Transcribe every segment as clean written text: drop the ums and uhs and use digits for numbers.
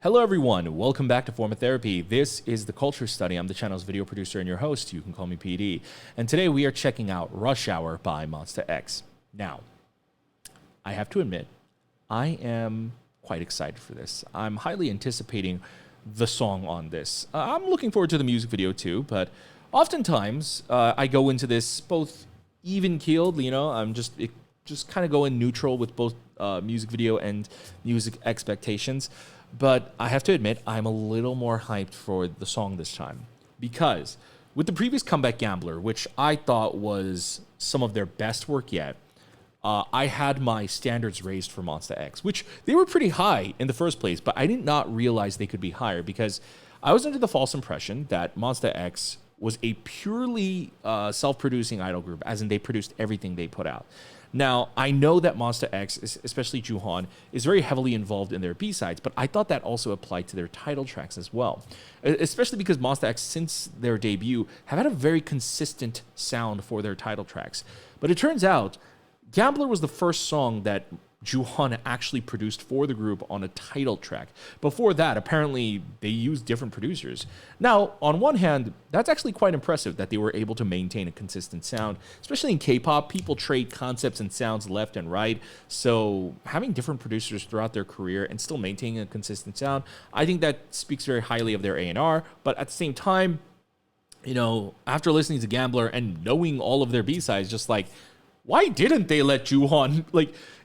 Hello everyone, welcome back to Form of Therapy. This is the Culture Study. I'm the channel's video producer and your host. You can call me PD. And today we are checking out Rush Hour by 몬스타엑스. Now, I have to admit, I am quite excited for this. I'm highly anticipating the song on this. I'm looking forward to the music video too, but oftentimes I go into this both even-keeled, I'm just kind of going neutral with both music video and music expectations. But I have to admit, I'm a little more hyped for the song this time. Because with the previous Comeback Gambler, which I thought was some of their best work yet, I had my standards raised for 몬스타엑스, which they were pretty high in the first place, but I did not realize they could be higher because I was under the false impression that 몬스타엑스 was a purely self-producing idol group, as in they produced everything they put out. Now, I know that 몬스타엑스, especially Jooheon, is very heavily involved in their B-sides, but I thought that also applied to their title tracks as well. Especially because 몬스타엑스, since their debut, have had a very consistent sound for their title tracks. But it turns out, Gambler was the first song that Jooheon actually produced for the group on a title track. Before that, apparently, they used different producers. Now, on one hand, that's actually quite impressive that they were able to maintain a consistent sound. Especially in K-pop, people trade concepts and sounds left and right. So having different producers throughout their career and still maintaining a consistent sound, I think that speaks very highly of their A&R. But at the same time, after listening to Gambler and knowing all of their B-sides, just like, why didn't they let Jooheon,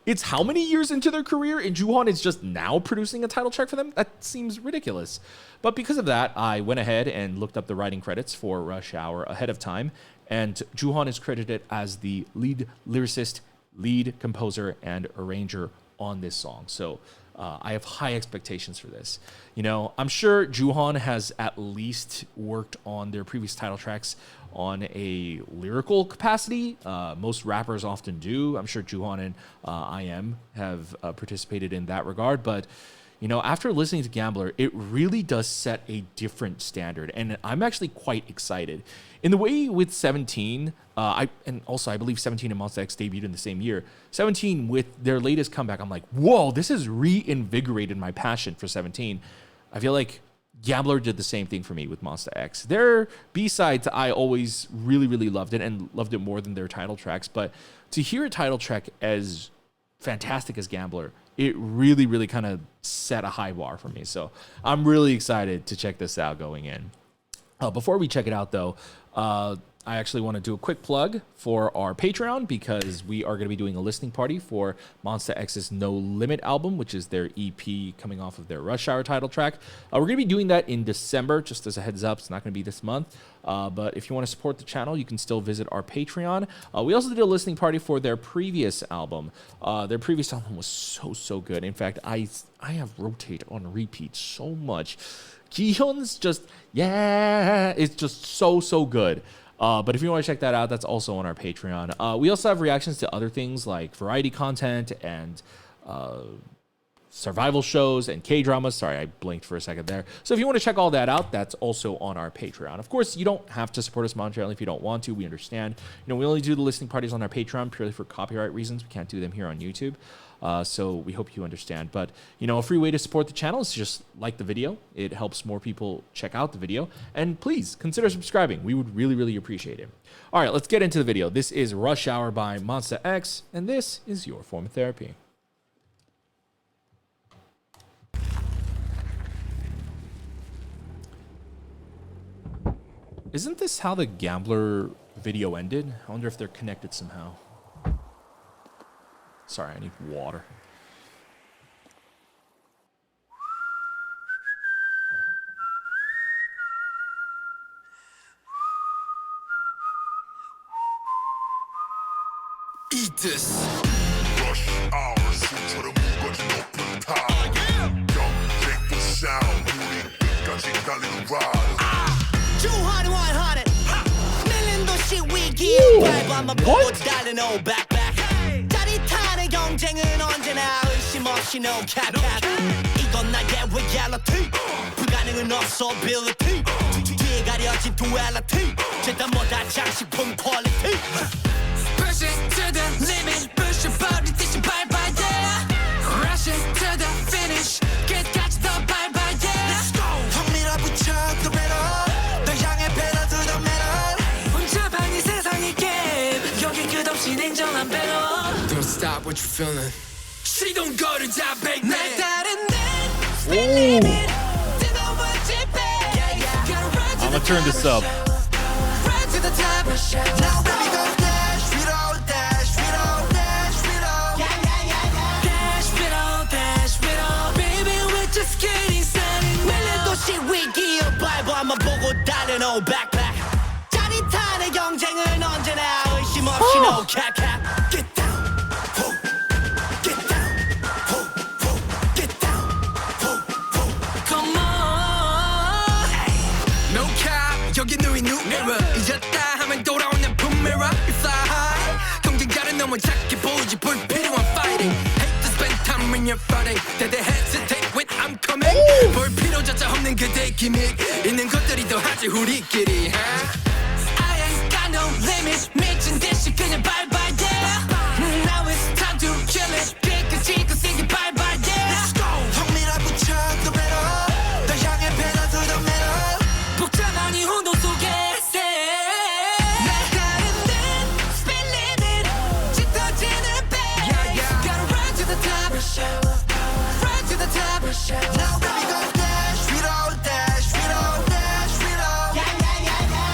it's how many years into their career and Jooheon is just now producing a title track for them? That seems ridiculous. But because of that, I went ahead and looked up the writing credits for Rush Hour ahead of time, and Jooheon is credited as the lead lyricist, lead composer, and arranger on this song. So I have high expectations for this. I'm sure Jooheon has at least worked on their previous title tracks on a lyrical capacity. Most rappers often do. I'm sure Jooheon and IM have participated in that regard. But, after listening to Gambler, it really does set a different standard. And I'm actually quite excited. In the way with 17, I believe 17 and 몬스타엑스 debuted in the same year. 17 with their latest comeback, I'm like, whoa, this has reinvigorated my passion for 17. I feel like Gambler did the same thing for me with 몬스타엑스. Their B-sides, I always really, really loved it and loved it more than their title tracks. But to hear a title track as fantastic as Gambler, it really, really kind of set a high bar for me. So I'm really excited to check this out going in. Before we check it out, though, I actually want to do a quick plug for our Patreon because we are going to be doing a listening party for 몬스타엑스's No Limit album, which is their EP coming off of their Rush Hour title track. We're going to be doing that in December, just as a heads up. It's not going to be this month. But if you want to support the channel, you can still visit our Patreon. We also did a listening party for their previous album. Their previous album was so good. In fact, I have Rotate on repeat so much. Kihyun's just, it's just so good. But if you want to check that out, that's also on our Patreon. We also have reactions to other things like variety content and survival shows and K-dramas. Sorry, I blinked for a second there. So if you want to check all that out, that's also on our Patreon. Of course, you don't have to support us monetarily if you don't want to. We understand. We only do the listening parties on our Patreon purely for copyright reasons. We can't do them here on YouTube. So we hope you understand. But, a free way to support the channel is just like the video. It helps more people check out the video. And please consider subscribing. We would really, really appreciate it. All right, let's get into the video. This is Rush Hour by 몬스타엑스, and this is your Form of Therapy. Isn't this how the Gambler video ended? I wonder if they're connected somehow. Sorry, I need water. Eat this. Rush hour, 술처럼 무거진 높은 탑. 경쟁도 sound, 우리 끝까지 달리는 ride. 200, 100. 밀린 도시 위기에 밟아만 보고 달린 old backpack. 짜릿한 경쟁은 언제나 의심 없이 no cap cap. 이건 나의 reality. 불가능은 없어 ability. 뒤에 가려진 duality. 재단보다 장식품 quality. Pushing to the limit, pushing 버리 듯이 밟아야. Rushing to the finish, 끝까지 더 밟아야. Don't stop what you're feeling. She don't go to job, big man. I'm gonna turn this up. 짜릿한 경쟁은 언제나 의심 없이 no cap cap. Get down, ho, get down, ho, ho, get down, ho, ho. Come on, no cap. 여기 누이 누에라 잊었다 하면 돌아오는 붐메라. Fly high. 경쟁자는 너무 작게 보이지 불필요한 fighting. Hate to spend time when you're fighting. That they hesitate when I'm coming. 볼 필요조차 없는 그대의 기믹. 있는 것들이 더 하지 우리끼리. I ain't got no limits. 미친 듯이 그냥 bye-bye yeah. Now it's time to kill it. 깨끗이 거시기 bye-bye yeah. Let's go. 형미라 붙여 더 better. 더 향해 pedal to the metal. 복잡한 이 혼돈 속에 now baby go dash, we don't dash, we don't dash, we don't.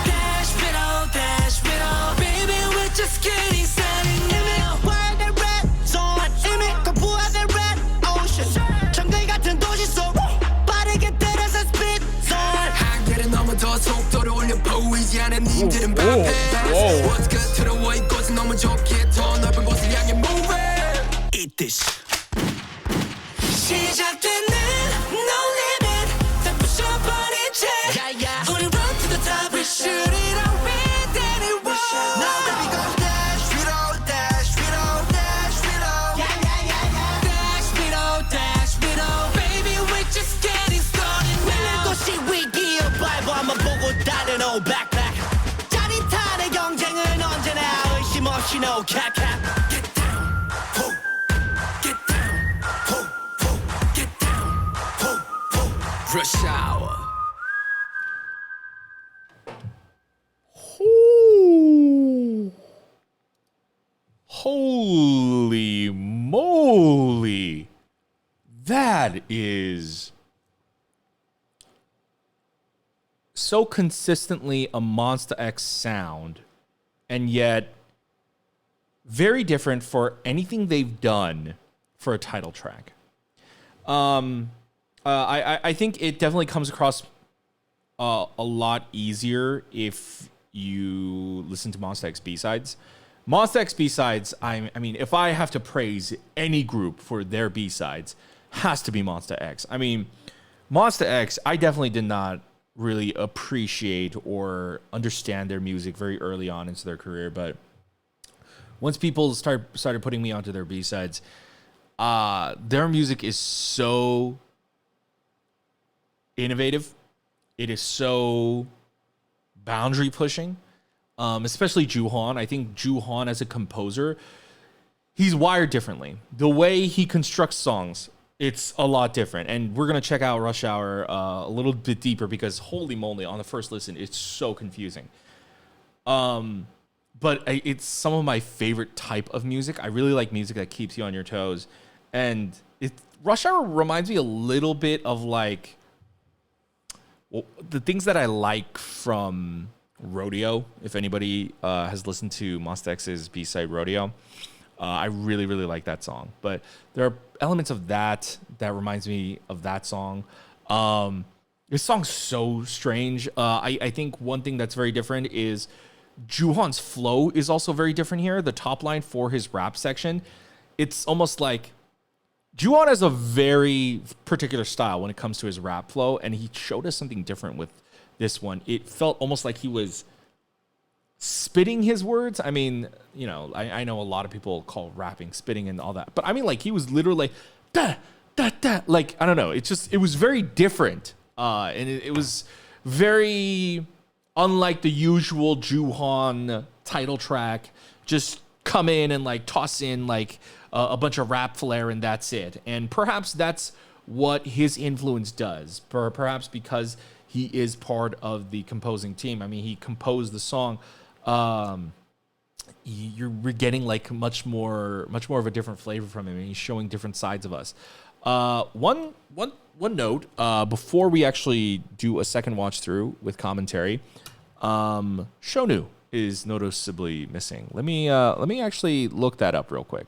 Dash, we don't dash, we don't. Baby, we're just getting started now. Wild and red zone, 이미 거부하는 red ocean. 정글 같은 도시 속 빠르게 때려서 speed zone. 한계를 넘어서 속도를 올려 보이지 않은 님들은 bypass. What's good to the way 이곳은 너무 좋기에 더 넓은 곳을 향해 move it. Eat this. 시작되는 no limit 다 부셔버린 채 우리 run to the top we shoot it all with anyone. Now baby go dash we don't dash we don't dash we don't. Dash we don't dash we don't. Baby we're just getting started now. 도시 위기에 발버함만 보고 다른 old backpack. 짜릿한 경쟁은 언제나 의심 없이 no cap cap. Get down, ho, get down, ho. Rush hour. Ooh. Holy moly. That is so consistently a MONSTAEX sound, and yet very different for anything they've done for a title track. I think it definitely comes across a lot easier if you listen to MONSTAEX B-sides. MONSTAEX B-sides, I mean, if I have to praise any group for their B-sides, has to be MONSTAEX. I mean, MONSTAEX, I definitely did not really appreciate or understand their music very early on into their career, but once people started putting me onto their B-sides, their music is so innovative. It is so boundary pushing, especially Juhan. I think Juhan as a composer, he's wired differently. The way he constructs songs, it's a lot different. And we're going to check out Rush Hour a little bit deeper because holy moly, on the first listen, it's so confusing. But it's some of my favorite type of music. I really like music that keeps you on your toes. And Rush Hour reminds me a little bit of like, well, the things that I like from Rodeo. If anybody has listened to MONSTAEX's B-side Rodeo, I really, really like that song. But there are elements of that reminds me of that song. This song's so strange. I think one thing that's very different is Juhan's flow is also very different here. The top line for his rap section, it's almost like Juhan has a very particular style when it comes to his rap flow, and he showed us something different with this one. It felt almost like he was spitting his words. I mean, you know, I know a lot of people call rapping spitting and all that, but I mean, like, he was literally da da da. Like, I don't know. It was very different, and it was very unlike the usual Juhan title track. Just come in and like toss in like a bunch of rap flair and that's it. And perhaps that's what his influence does. Perhaps because he is part of the composing team. I mean, he composed the song we're getting like much more of a different flavor from him, and he's showing different sides of us. One note before we actually do a second watch through with commentary, Shonu is noticeably missing. Let me actually look that up real quick.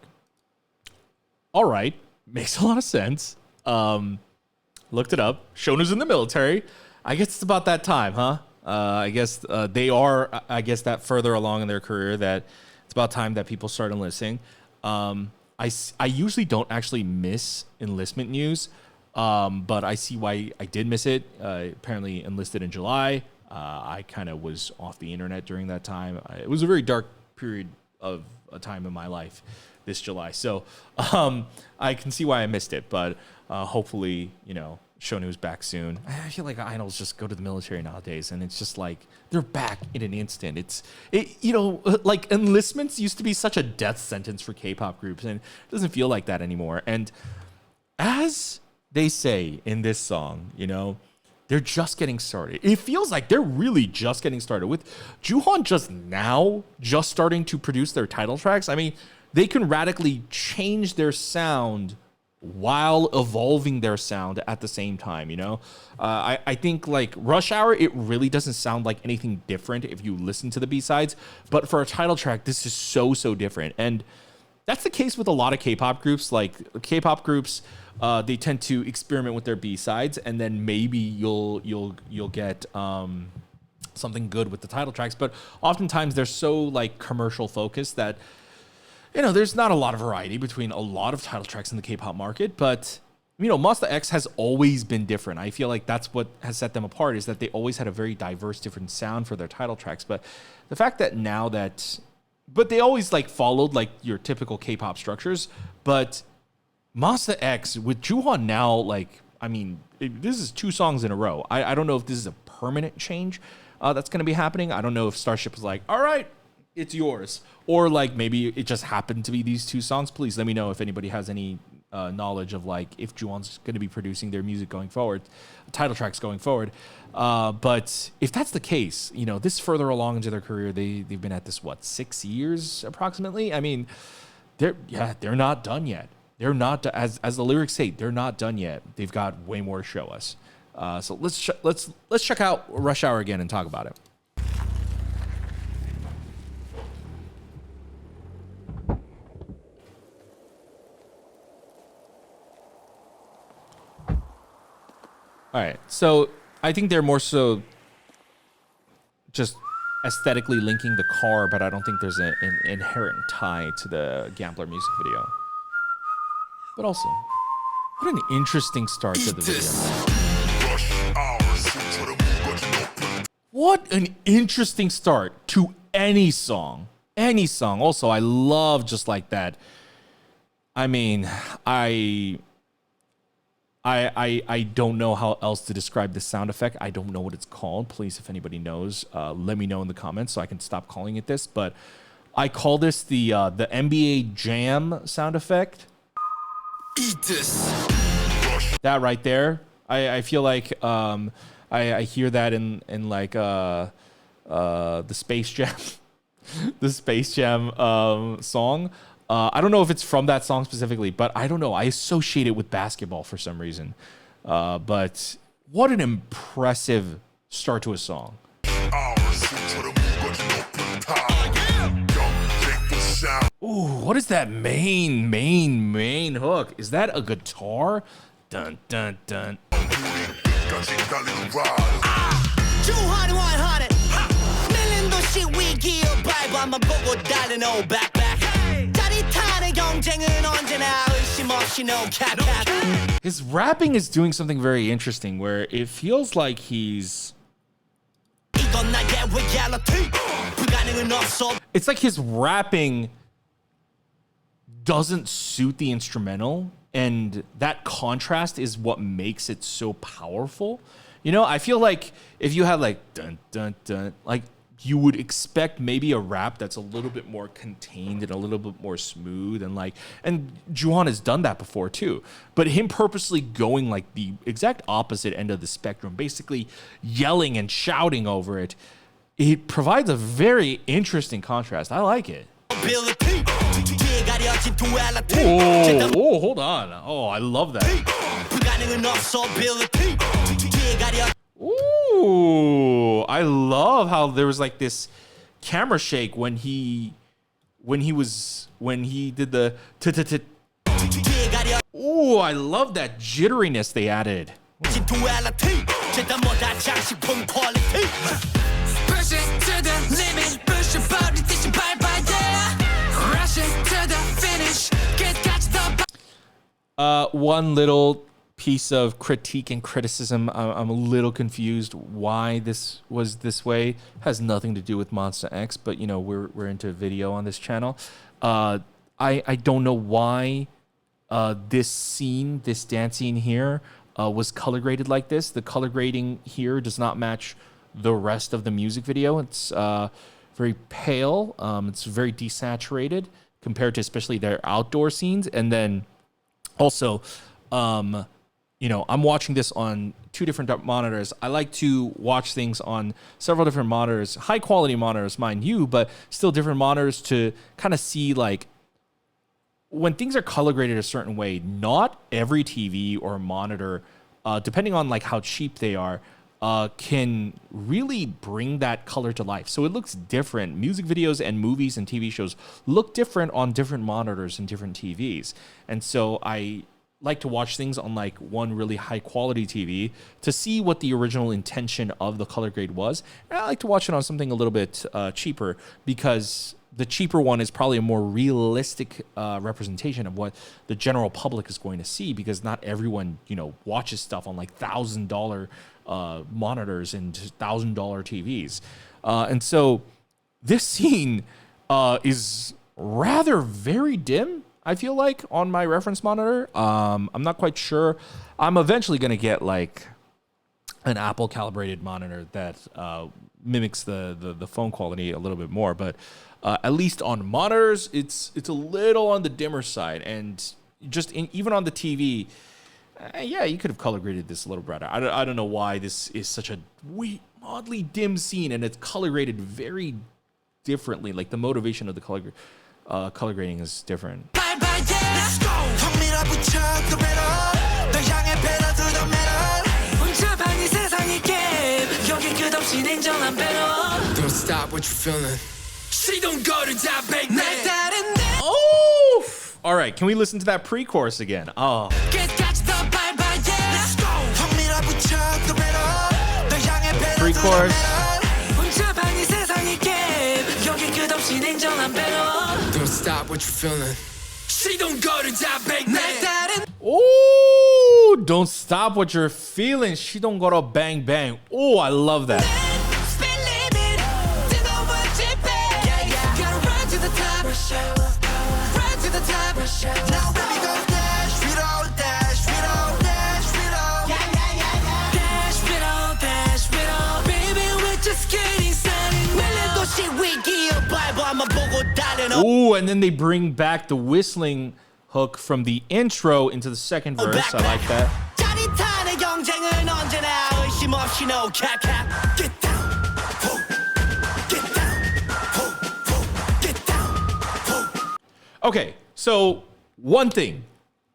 All right, makes a lot of sense. Looked it up. Shonu's in the military. I guess it's about that time, huh? I guess they are. I guess that further along in their career that it's about time that people start enlisting. I usually don't actually miss enlistment news, but I see why I did miss it. Apparently enlisted in July. I kind of was off the internet during that time. It was a very dark period of a time in my life this July. So I can see why I missed it, but hopefully, Shonu's back soon. I feel like idols just go to the military nowadays, and it's just like they're back in an instant. Like enlistments used to be such a death sentence for K-pop groups, and it doesn't feel like that anymore. And as they say in this song, they're just getting started. It feels like they're really just getting started with Jooheon just starting to produce their title tracks. I mean, they can radically change their sound while evolving their sound at the same time, I think like Rush Hour, it really doesn't sound like anything different if you listen to the B-sides, but for a title track, this is so different. And that's the case with a lot of K-pop groups. Like K-pop groups, they tend to experiment with their B-sides, and then maybe you'll get something good with the title tracks, but oftentimes they're so like commercial focused that there's not a lot of variety between a lot of title tracks in the K-pop market, but MONSTA X has always been different. I feel like that's what has set them apart, is that they always had a very diverse, different sound for their title tracks. But the fact that but they always like followed like your typical K-pop structures. But MONSTA X with Jooheon now, like, I mean, this is 2 songs in a row. I don't know if this is a permanent change that's going to be happening. I don't know if Starship was like, all right, it's yours. Or like maybe it just happened to be these 2 songs. Please let me know if anybody has any knowledge of like if Jooheon's going to be producing their music going forward, title tracks going forward. But if that's the case, this further along into their career, they've been at this 6 years approximately. I mean, they're not done yet. They're not, as the lyrics say, they're not done yet. They've got way more to show us. So let's check out Rush Hour again and talk about it. All right, so I think they're more so just aesthetically linking the car, but I don't think there's an inherent tie to the Gambler music video. But also, what an interesting start to the video. What an interesting start to any song. Any song. Also, I love just like that. I mean, I don't know how else to describe this sound effect. I don't know what it's called. Please, if anybody knows, let me know in the comments so I can stop calling it this. But I call this the NBA Jam sound effect. Eat this. That right there. I feel like I hear that in like the Space Jam, the Space Jam song. I don't know if it's from that song specifically, but I don't know. I associate it with basketball for some reason. But what an impressive start to a song. Ooh, what is that main hook? Is that a guitar? Dun, dun, dun. His rapping is doing something very interesting where it feels like he's... It's like his rapping doesn't suit the instrumental, and that contrast is what makes it so powerful. I feel like if you had like dun dun dun, like you would expect maybe a rap that's a little bit more contained and a little bit more smooth, and Jooheon has done that before too. But him purposely going like the exact opposite end of the spectrum, basically yelling and shouting over it, it provides a very interesting contrast. I like it. Oh, hold on. Oh, I love that. Ooh, I love how there was like this camera shake when he did the Ooh, I love that jitteriness they added. One little piece of critique and criticism. I'm a little confused why this was this way. Has nothing to do with MONSTA, but you know we're into video on this channel. I don't know why this dance scene here was color graded like this. The color grading here does not match the rest of the music video. It's very pale. It's very desaturated compared to especially their outdoor scenes. And then also, you know, I'm watching this on 2 different monitors. I like to watch things on several different monitors, high quality monitors, mind you, but still different monitors to kind of see like when things are color graded a certain way. Not every TV or monitor, depending on like how cheap they are, can really bring that color to life. So it looks different. Music videos and movies and TV shows look different on different monitors and different TVs. And so I like to watch things on like one really high quality TV to see what the original intention of the color grade was. And I like to watch it on something a little bit cheaper, because the cheaper one is probably a more realistic representation of what the general public is going to see, because not everyone, you know, watches stuff on like $1,000 monitors and $1,000 TVs. And so this scene is rather very dim, I feel like, on my reference monitor. I'm not quite sure. I'm eventually going to get like an Apple calibrated monitor that mimics the phone quality a little bit more, but at least on monitors, it's a little on the dimmer side. And just even on the TV, yeah, you could have color graded this a little better. I don't know why this is such a oddly dim scene, and it's color graded very differently. Like the motivation of the color grading is different. Don't stop what you're feeling. She don't go to that big man. Oh, all right. Can we listen to that pre-chorus again? Oh. Pre-chorus. Don't stop what you're feeling. She don't go to that big man. Oh, don't stop what you're feeling. She don't go to bang bang. Oh, I love that. Now baby go dash, we don't dash, we don't dash, we don't. Yeah, yeah, yeah, yeah. Dash, we don't dash, we don't. Baby, we're just getting started. Ooh, and then they bring back the whistling hook from the intro into the second verse. I like that. Okay, so one thing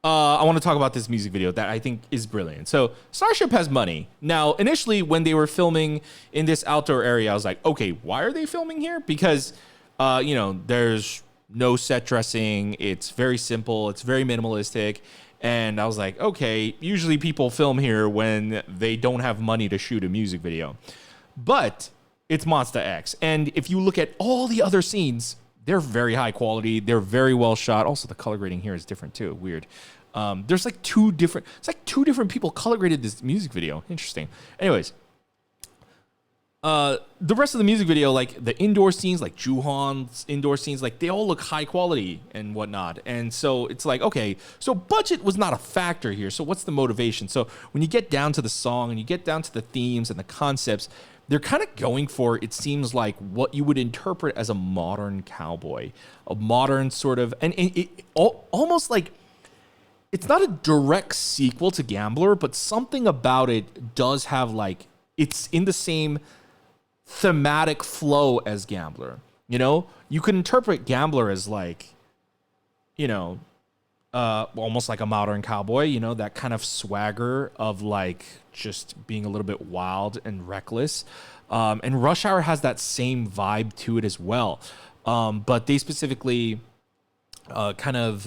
I want to talk about this music video that I think is brilliant. So Starship has money. Now, initially when they were filming in this outdoor area, I was like, okay, why are they filming here? Because, you know, there's no set dressing. It's very simple. It's very minimalistic. And I was like, okay, usually people film here when they don't have money to shoot a music video. But it's MONSTA. And if you look at all the other scenes, they're very high quality. They're very well shot. Also, the color grading here is different too. Weird. There's like two different people color graded this music video. Interesting. Anyways, the rest of the music video, like the indoor scenes, like Juhan's indoor scenes, like they all look high quality and whatnot. And so it's like, okay, so budget was not a factor here. So what's the motivation? So when you get down to the song and you get down to the themes and the concepts, they're kind of going for, it seems like, what you would interpret as a modern cowboy, a modern sort of, and almost like, it's not a direct sequel to Gambler, but something about it does have like, it's in the same thematic flow as Gambler. You know, you could interpret Gambler as like, you know, almost like a modern cowboy, you know, that kind of swagger of like just being a little bit wild and reckless. And Rush Hour has that same vibe to it as well. But they specifically kind of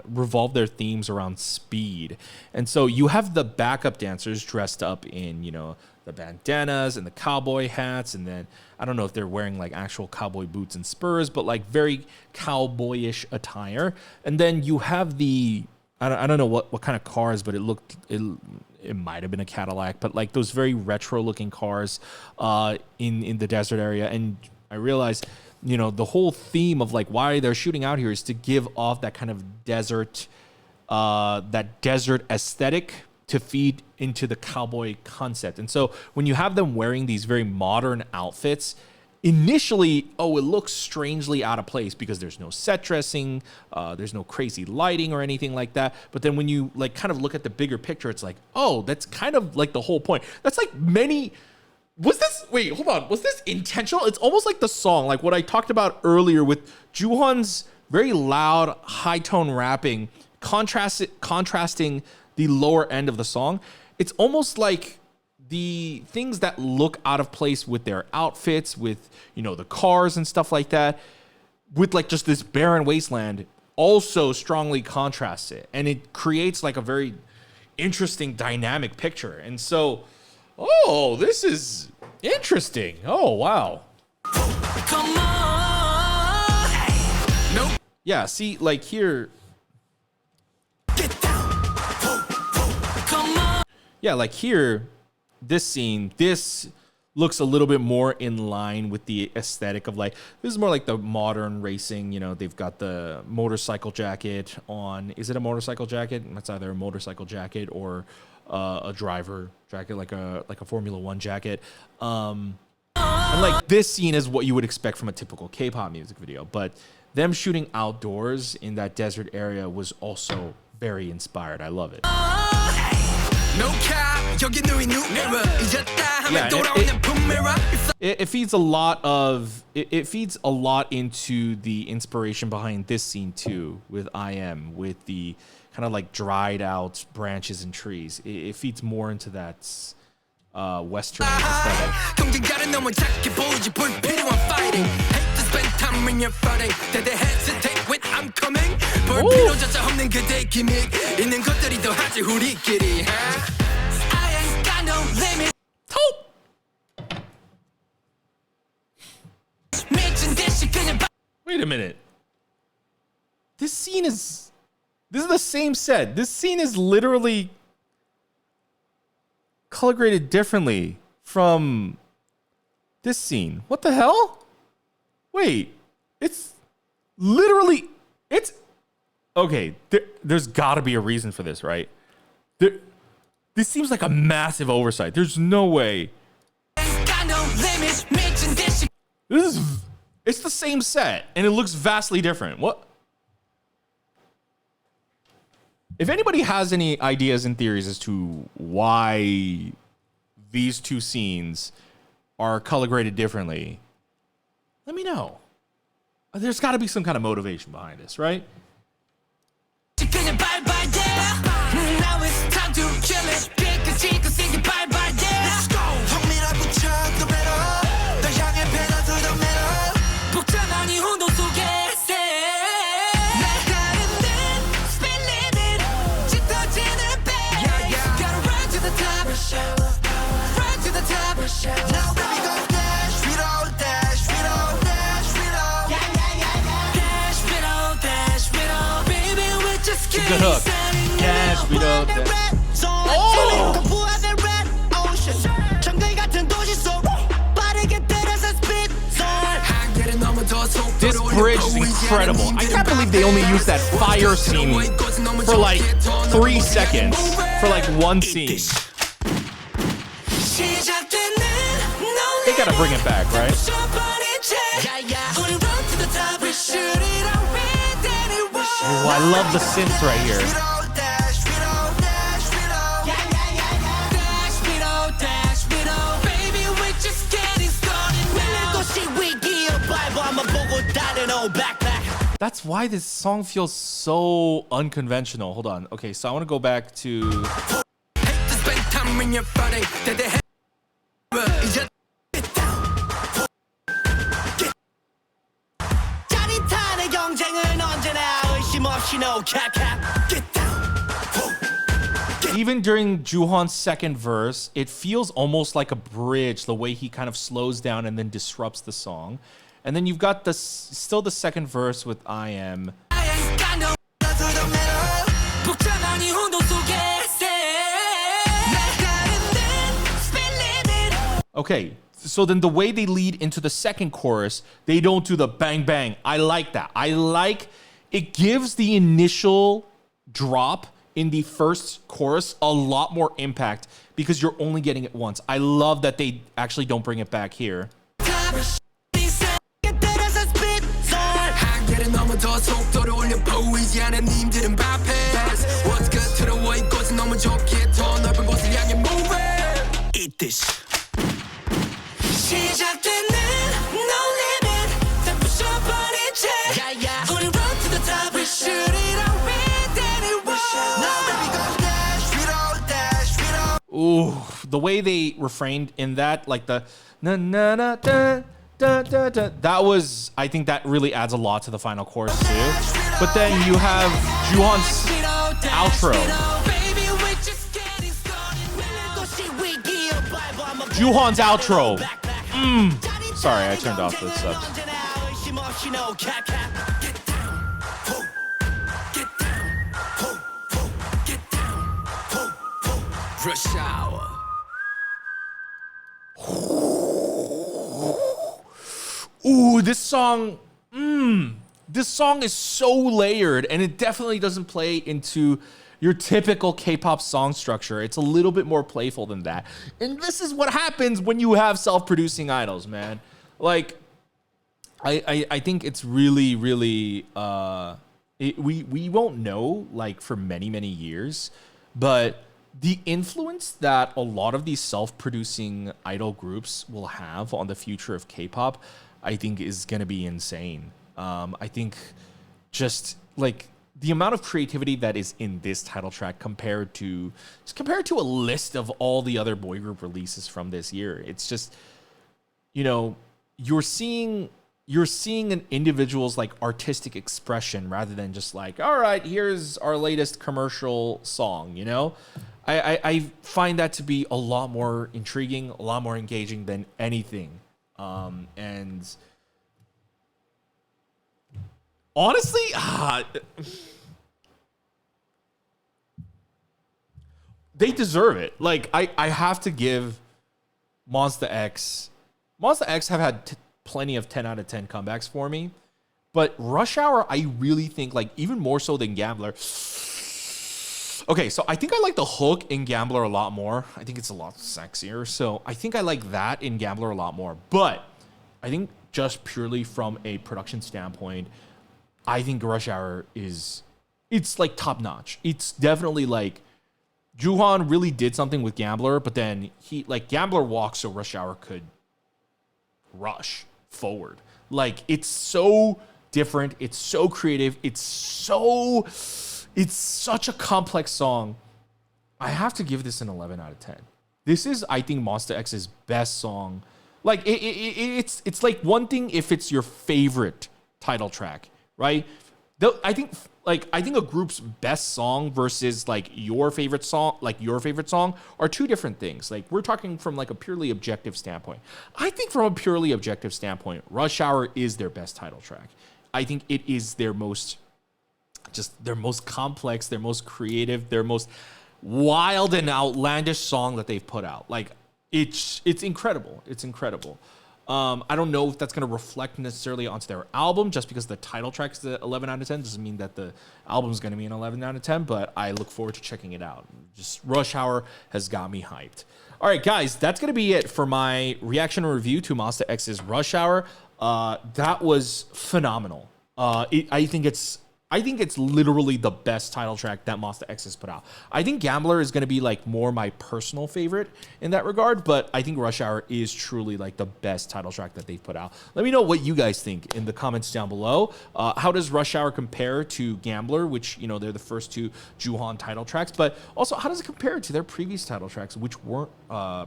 revolve their themes around speed. And so you have the backup dancers dressed up in, you know, the bandanas and the cowboy hats. And then I don't know if they're wearing like actual cowboy boots and spurs, but like very cowboyish attire. And then you have I don't know what kind of cars, but it might have been a Cadillac, but like those very retro looking cars in the desert area. And I realized, you know, the whole theme of like why they're shooting out here is to give off that kind of desert aesthetic to feed into the cowboy concept. And so when you have them wearing these very modern outfits, initially, it looks strangely out of place because there's no set dressing, there's no crazy lighting or anything like that. But then when you like kind of look at the bigger picture, it's like, oh, that's kind of like the whole point. That's like was this intentional? It's almost like the song, like what I talked about earlier with Juhon's very loud, high tone rapping, contrasting the lower end of the song. It's almost like the things that look out of place with their outfits, with, you know, the cars and stuff like that, with like just this barren wasteland, also strongly contrasts it. And it creates like a very interesting dynamic picture. And so, this is interesting. Oh, wow. Come on. Nope. Yeah, see, like here. Get down. Come on. Yeah, like here, this scene, this looks a little bit more in line with the aesthetic of like, this is more like the modern racing, you know, they've got the motorcycle jacket on. Is it a motorcycle jacket? It's either a motorcycle jacket or a driver jacket, like a Formula One jacket. And like this scene is what you would expect from a typical K-pop music video, but them shooting outdoors in that desert area was also very inspired. I love it. No cap. It feeds a lot into the inspiration behind this scene too, with IM, with the kind of like dried out branches and trees. It feeds more into that Western aesthetic. Wait a minute. This is the same set. This scene is literally color graded differently from this scene. What the hell? Wait, it's okay. There's got to be a reason for this, right? This seems like a massive oversight. There's no way. It's the same set and it looks vastly different. What? If anybody has any ideas and theories as to why these two scenes are color graded differently, let me know. There's got to be some kind of motivation behind this, right? Good hook. Dash, we don't. This bridge is incredible. I can't believe they only used that fire scene for like 3 seconds for like one scene. They gotta bring it back, right? Oh, I love the synths right here. no backpack. That's why this song feels so unconventional. Hold on. Okay, so I want to go back to. Hate to spend time in your body. 이제 짜릿한 경쟁은 언제나 의심 없이 no cap cap. Get down. Even during Juhan's second verse, it feels almost like a bridge, the way he kind of slows down and then disrupts the song. And then you've got still the second verse with I Am. Okay, so then the way they lead into the second chorus, they don't do the bang bang. I like that. I like it gives the initial drop in the first chorus a lot more impact because you're only getting it once. I love that they actually don't bring it back here. Eat this. 시작되는 no limit. 다 부셔버리지. 우리 run to the top. We shoot it all with anyone. Now baby go dash, we don't dash, we don't. Ooh, the way they refrained in that, like the na na na da da da da. That was, I think that really adds a lot to the final chorus too. But then you have Juhan's outro. Juhan's outro. Sorry, I turned off the subs. Rush hour. Ooh, this song. This song is so layered, and it definitely doesn't play into your typical K-pop song structure. It's a little bit more playful than that. And this is what happens when you have self-producing idols, man. Like, I think it's really, really, we won't know, like, for many, many years, but the influence that a lot of these self-producing idol groups will have on the future of K-pop, I think is going to be insane. I think just, like, the amount of creativity that is in this title track compared to a list of all the other boy group releases from this year, it's just, you know, you're seeing an individual's like artistic expression rather than just like, all right, here's our latest commercial song, you know? I find that to be a lot more intriguing, a lot more engaging than anything. And honestly, they deserve it. Like, I have to give MONSTA X have had plenty of 10 out of 10 comebacks for me. But Rush Hour, I really think, like, even more so than Gambler. Okay, so I think I like the hook in Gambler a lot more. I think it's a lot sexier. So I think I like that in Gambler a lot more. But I think just purely from a production standpoint, I think Rush Hour it's like top notch. It's definitely like Juhan really did something with Gambler, but then Gambler walked so Rush Hour could rush forward. Like, it's so different. It's so creative. It's such a complex song. I have to give this an 11 out of 10. This is, I think, Monsta X's best song. Like, it's like one thing if it's your favorite title track, right? I think a group's best song versus like your favorite song are two different things. Like, we're talking from like a purely objective standpoint. I think from a purely objective standpoint, Rush Hour is their best title track. I think it is their most complex, their most creative, their most wild and outlandish song that they've put out. Like, it's incredible. It's incredible. I don't know if that's going to reflect necessarily onto their album, just because the title track is the 11 out of 10 doesn't mean that the album is going to be an 11 out of 10, but I look forward to checking it out. Just Rush Hour has got me hyped. All right, guys, that's going to be it for my reaction and review to Monsta X's Rush Hour. That was phenomenal. I think I think it's literally the best title track that MONSTA X has put out. I think Gambler is going to be like more my personal favorite in that regard, but I think Rush Hour is truly like the best title track that they've put out. Let me know what you guys think in the comments down below. How does Rush Hour compare to Gambler, which, you know, they're the first two Juhan title tracks, but also how does it compare to their previous title tracks, which weren't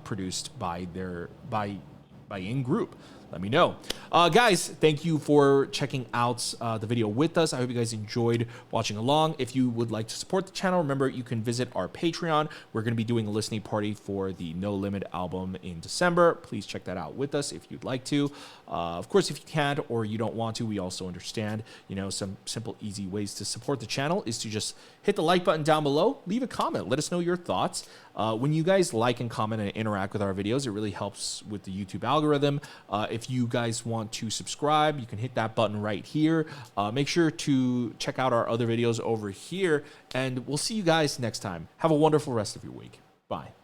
produced by In Group? Let me know. Guys, thank you for checking out the video with us. I hope you guys enjoyed watching along. If you would like to support the channel, remember you can visit our Patreon. We're going to be doing a listening party for the No Limit album in December. Please check that out with us if you'd like to. Of course, if you can't or you don't want to, we also understand. You know, some simple, easy ways to support the channel is to just hit the like button down below, leave a comment, let us know your thoughts. When you guys like and comment and interact with our videos, it really helps with the YouTube algorithm. If you guys want to subscribe, you can hit that button right here. Make sure to check out our other videos over here, and we'll see you guys next time. Have a wonderful rest of your week. Bye.